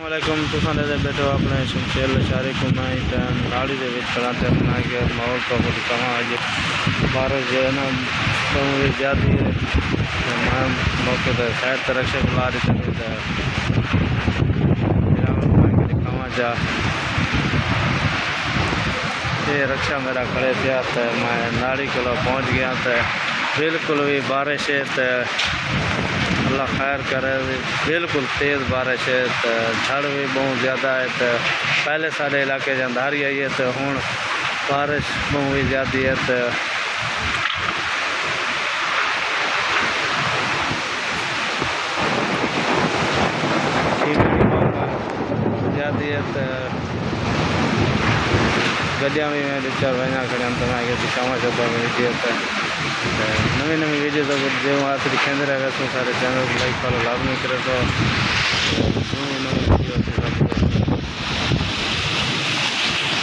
वालेकुम तुसां दे बैठो अपने शमशेर लशारे को मैं टाइम गाड़ी दे विच खड़ा ते अपना के माहौल का खुद कहाँ आज बारिश जो है ना तो मुझे ज़्यादा है मैं मौके पर खैर तरक्ष बुला रही थी कहाँ जा ये रक्षा मेरा खड़े थे तो मैं नाड़ी को पहुँच गया तो बिल्कुल भी बारिश है तो अल्लाह खैर करे। बिल्कुल तेज़ बारिश है तो झड़ भी बहुत ज़्यादा है तो पहले सारे इलाके अंधारी आई है तो हूँ बारिश बहुत ही ज़्यादा है तो ज़्यादा है तो गड्डिया भी मैं चार वजना खड़े तो मैं आगे दिखावा चाहता हूँ वीडियो तो नवी नवी वीडियो तो जो आते दिखेंदे रहेगा तो सारे चैनल को लाइक फॉलो लाजमी करे तो